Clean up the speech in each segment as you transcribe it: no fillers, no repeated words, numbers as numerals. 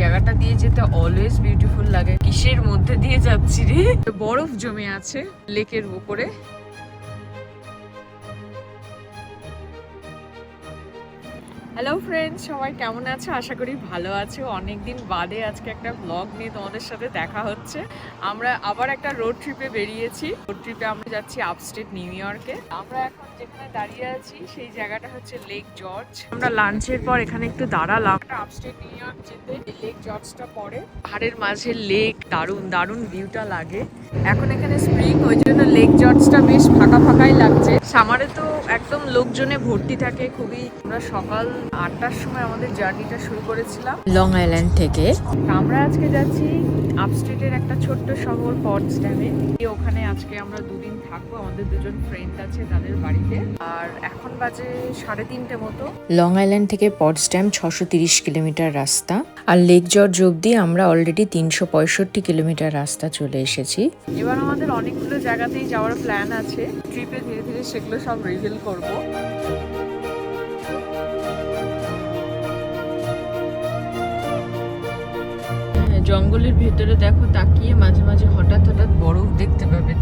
জায়গাটা দিয়ে যেতে অলওয়েজ বিউটিফুল লাগে। কিসের মধ্যে দিয়ে যাচ্ছি রে, বরফ জমে আছে লেকের উপরে। হ্যালো ফ্রেন্ডস, সবাই কেমন আছো? আশা করি ভালো আছো। অনেকদিন বাদে আজকে একটা ব্লগ নিয়ে তোমাদের সাথে দেখা হচ্ছে। আমরা আবার একটা রোড ট্রিপে বেরিয়েছি। রোড ট্রিপে আমরা যাচ্ছি আপস্টেট নিউ ইয়র্কে। আমরা এখন যেখানে দাঁড়িয়ে আছি সেই জায়গাটা হচ্ছে লেক জর্জ। আমরা লাঞ্চের পর এখানে একটু দাঁড়ালাম। আপস্টেট নিউ ইয়র্ক যেতে লেক জর্জটা পড়ে, পাহাড়ের মাঝে লেক, দারুণ দারুণ ভিউটা লাগে। এখন এখানে স্প্রিং, ওই জন্য লেক জর্জটা বেশ ফাঁকা ফাঁকাই লাগছে। সামারে তো একদম লোকজনে ভর্তি থাকে খুবই। আমরা সকাল 8টার সময় আমাদের জার্নিটা শুরু করেছিলাম লং আইল্যান্ড থেকে। আমরা আজকে যাচ্ছি আপস্টেটের একটা ছোট্ট শহর পটসড্যামে। ওখানে আজকে আমরা দুদিন থাকবো। আমাদের দুজন ফ্রেন্ড আছে তাদের বাড়িতে। আর এখন বাজে 3:30 মতো। লং আইল্যান্ড থেকে পটসড্যাম 630 কিলোমিটার রাস্তা, আর লেক জর্জ অব্দি আমরা অলরেডি 365 কিলোমিটার রাস্তা চলে এসেছি। এবার আমাদের অনেকগুলো জায়গাতেই যাওয়ার প্ল্যান আছে। ট্রিপে ধীরে ধীরে সেগুলো সব রিভিল করবো। জঙ্গলের ভেতরে দেখো তাকিয়ে মাঝে মাঝে হঠাৎ হঠাৎ বরফ দেখতে পাবে।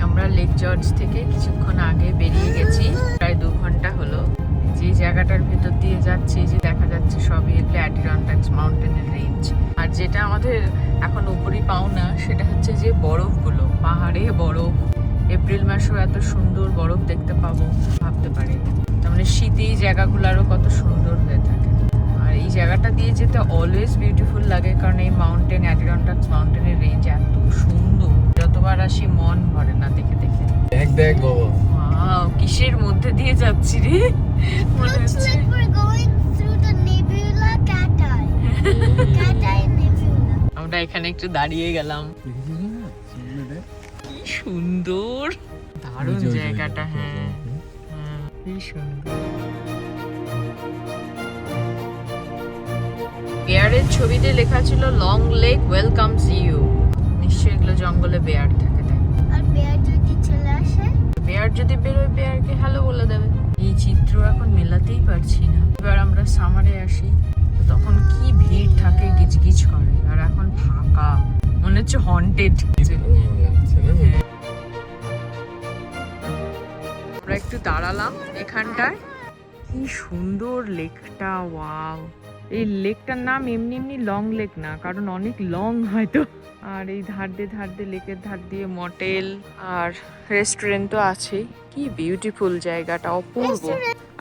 আমরা লেক জর্জ থেকে কিছুক্ষণ আগে বেরিয়ে গেছি, প্রায় 2 ঘন্টা হলো। যে জায়গাটার ভেতর দিয়ে যাচ্ছি, যে দেখা যাচ্ছে সবই এগুলো অ্যাডিরনডাক্স মাউন্টেনের রেঞ্জ। আর যেটা আমাদের এখন উপরই পাওনা সেটা হচ্ছে যে বরফগুলো, পাহাড়ে বরফ। এপ্রিল মাসেও এত সুন্দর বরফ দেখতে পাবো ভাবতে পারি না। তার মানে শীতে এই জায়গাগুলো আরো কত সুন্দর হয়ে থাকে। আর এই জায়গাটা দিয়ে যেতে অলওয়েজ বিউটিফুল লাগে, কারণ এই মাউন্টেন, অ্যাডিরনডাক্স মাউন্টেনের রেঞ্জ এত সুন্দর, যতবার আসি মন ভরে না দেখে দেখে। দেখ দেখ বাবা, ওয়াও, কিসের মধ্যে দিয়ে যাচ্ছি রে, মনে হচ্ছে আমরা এখানে একটু দাঁড়িয়ে গেলাম। কি সুন্দর, দারুণ জায়গাটা। হ্যাঁ হ্যাঁ, কি সুন্দর। বেয়ারের ছবিতে লেখা ছিল লং লেক ওয়েলকামস ইউ। নিশ্চয়ই এগুলো জঙ্গলে বেয়ার থাকে। আর বেয়ার যদি চলে আসে, বেয়ার যদি বেরোয় বেয়ারকে হ্যালো বলে দেবে। এই চিত্র এখন মেলাতেই পারছি না। এবার আমরা সামারে আসি, তখন কি ভিড় থাকে, গিজগিজ করে। আর এখন ফাঁকা, মনে হচ্ছে হন্টেড। আমরা একটু দাঁড়ালাম এখানটায়। কি সুন্দর লেকটা, ওয়াও। এই লেকটার নাম এমনি এমনি লং লেক না, কারণ অনেক লং হয়তো। আর এই ধার দিয়ে লেকের ধার দিয়ে মটেল আর রেস্টুরেন্ট তো আছেই। কি বিউটিফুল জায়গাটা, অপূর্ব।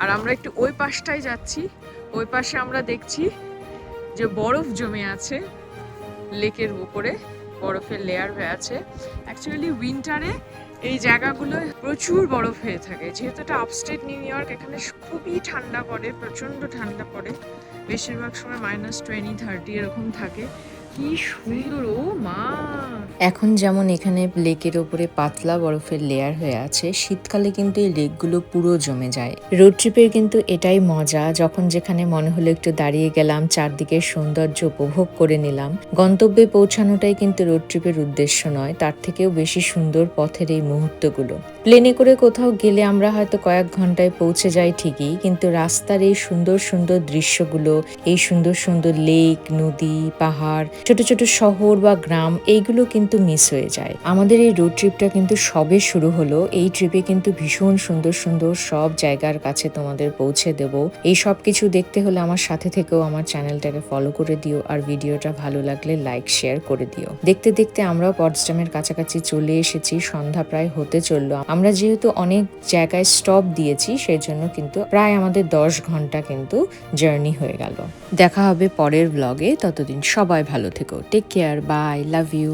আর আমরা একটু ওই পাশটায় যাচ্ছি। ওই পাশে আমরা দেখছি যে বরফ জমে আছে লেকের উপরে, বরফের লেয়ার হয়ে আছে। অ্যাকচুয়ালি উইন্টারে এই জায়গাগুলো প্রচুর বরফ হয়ে থাকে। যেহেতু এটা আপস্টেট নিউ ইয়র্ক, এখানে খুবই ঠান্ডা পড়ে, প্রচন্ড ঠান্ডা পড়ে। বেশিরভাগ সময় -20-30 এরকম থাকে। কি সুন্দর, ও মা। এখন যেমন এখানে লেকের ওপরে পাতলা বরফের লেয়ার হয়ে আছে, শীতকালে কিন্তু এই লেকগুলো পুরো জমে যায়। রোড ট্রিপের কিন্তু এটাই মজা, যখন যেখানে মনে হলো একটু দাঁড়িয়ে গেলাম, চারদিকের সৌন্দর্য উপভোগ করে নিলাম। গন্তব্যে পৌঁছানোটাই কিন্তু রোড ট্রিপের উদ্দেশ্য নয়, তার থেকেও বেশি সুন্দর পথের এই মুহূর্তগুলো। প্লেনে করে কোথাও গেলে আমরা হয়তো কয়েক ঘন্টায় পৌঁছে যাই ঠিকই, কিন্তু রাস্তার এই সুন্দর সুন্দর দৃশ্যগুলো, এই সুন্দর সুন্দর লেক, নদী, পাহাড়, ছোট ছোট শহর বা গ্রাম, এইগুলো কিন্তু মিস হয়ে যায়। আমাদের এই রোড ট্রিপটা কিন্তু সবে শুরু হলো। এই ট্রিপে কিন্তু ভীষণ সুন্দর সুন্দর সব জায়গার কাছে তোমাদের পৌঁছে দেব। এই সব কিছু দেখতে হলে আমার সাথে থেকেও আমার চ্যানেলটাকে ফলো করে দিও, আর ভিডিওটা ভালো লাগলে লাইক শেয়ার করে দিও। দেখতে দেখতে আমরাও পটসড্যামের কাছাকাছি চলে এসেছি, সন্ধ্যা প্রায় হতে চললো। আমরা যেহেতু অনেক জায়গায় স্টপ দিয়েছি, সেই জন্য কিন্তু প্রায় আমাদের 10 ঘন্টা কিন্তু জার্নি হয়ে গেল। দেখা হবে পরের ব্লগে, ততদিন সবাই ভালো থেকো। Take care, bye, love you.